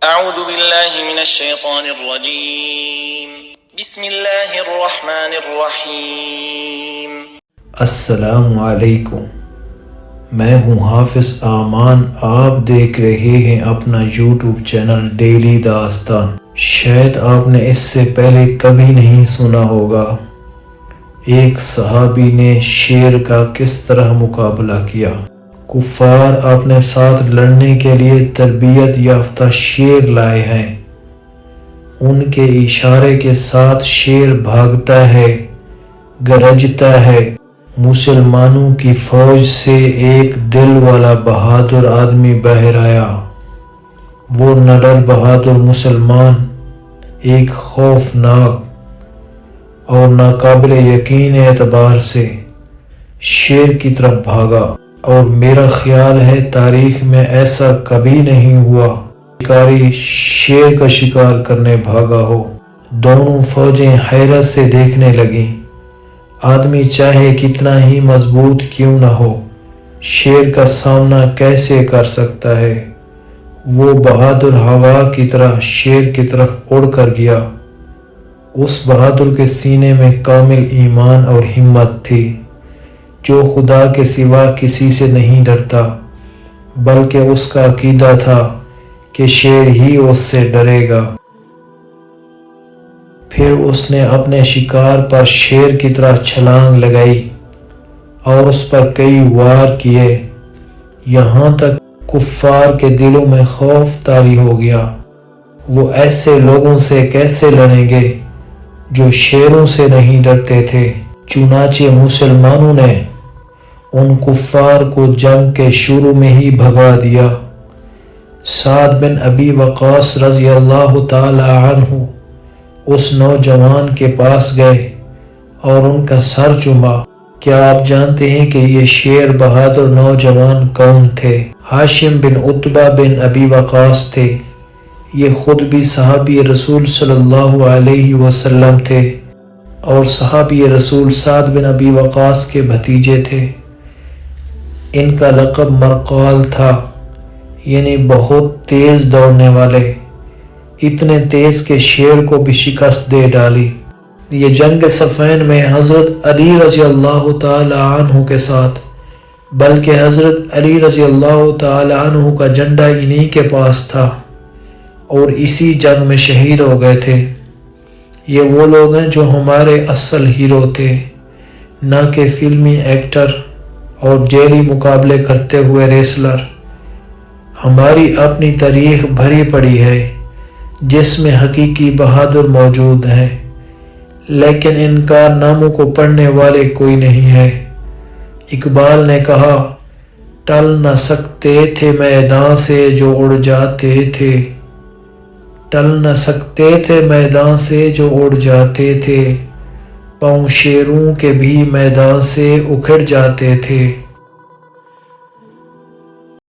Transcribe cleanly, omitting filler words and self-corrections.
اعوذ باللہ من الشیطان الرجیم بسم اللہ الرحمن الرحیم۔ السلام علیکم، میں ہوں حافظ امان۔ آپ دیکھ رہے ہیں اپنا یوٹیوب چینل ڈیلی داستان۔ شاید آپ نے اس سے پہلے کبھی نہیں سنا ہوگا ایک صحابی نے شیر کا کس طرح مقابلہ کیا۔ کفار اپنے ساتھ لڑنے کے لیے تربیت یافتہ شیر لائے ہیں۔ ان کے اشارے کے ساتھ شیر بھاگتا ہے، گرجتا ہے۔ مسلمانوں کی فوج سے ایک دل والا بہادر آدمی باہر آیا۔ وہ نڈر بہادر مسلمان ایک خوفناک اور ناقابل یقین اعتبار سے شیر کی طرف بھاگا، اور میرا خیال ہے تاریخ میں ایسا کبھی نہیں ہوا شکاری شیر کا شکار کرنے بھاگا ہو۔ دونوں فوجیں حیرت سے دیکھنے لگیں۔ آدمی چاہے کتنا ہی مضبوط کیوں نہ ہو، شیر کا سامنا کیسے کر سکتا ہے؟ وہ بہادر ہوا کی طرح شیر کی طرف اڑ کر گیا۔ اس بہادر کے سینے میں کامل ایمان اور ہمت تھی، جو خدا کے سوا کسی سے نہیں ڈرتا، بلکہ اس کا عقیدہ تھا کہ شیر ہی اس سے ڈرے گا۔ پھر اس نے اپنے شکار پر شیر کی طرح چھلانگ لگائی اور اس پر کئی وار کیے، یہاں تک کفار کے دلوں میں خوف طاری ہو گیا۔ وہ ایسے لوگوں سے کیسے لڑیں گے جو شیروں سے نہیں ڈرتے تھے؟ چنانچہ مسلمانوں نے ان کفار کو جنگ کے شروع میں ہی بھگا دیا۔ سعد بن ابی وقاص رضی اللہ تعالی عنہ اس نوجوان کے پاس گئے اور ان کا سر چوما۔ کیا آپ جانتے ہیں کہ یہ شیر بہادر نوجوان کون تھے؟ ہاشم بن عتبہ بن ابی وقاص تھے۔ یہ خود بھی صحابی رسول صلی اللہ علیہ وسلم تھے اور صحابی رسول سعد بن ابی وقاص کے بھتیجے تھے۔ ان کا لقب مرقال تھا، یعنی بہت تیز دوڑنے والے، اتنے تیز کہ شیر کو بھی شکست دے ڈالی۔ یہ جنگ صفین میں حضرت علی رضی اللہ تعالی عنہ کے ساتھ، بلکہ حضرت علی رضی اللہ تعالی عنہ کا جھنڈا انہی کے پاس تھا اور اسی جنگ میں شہید ہو گئے تھے۔ یہ وہ لوگ ہیں جو ہمارے اصل ہیرو تھے، نہ کہ فلمی ایکٹر اور جیلی مقابلے کرتے ہوئے ریسلر۔ ہماری اپنی تاریخ بھری پڑی ہے جس میں حقیقی بہادر موجود ہیں، لیکن ان کارناموں کو پڑھنے والے کوئی نہیں ہے۔ اقبال نے کہا، ٹل نہ سکتے تھے میدان سے جو اڑ جاتے تھے، ٹل نہ سکتے تھے میدان سے جو اڑ جاتے تھے، پاؤں شیروں کے بھی میدان سے اکھڑ جاتے تھے۔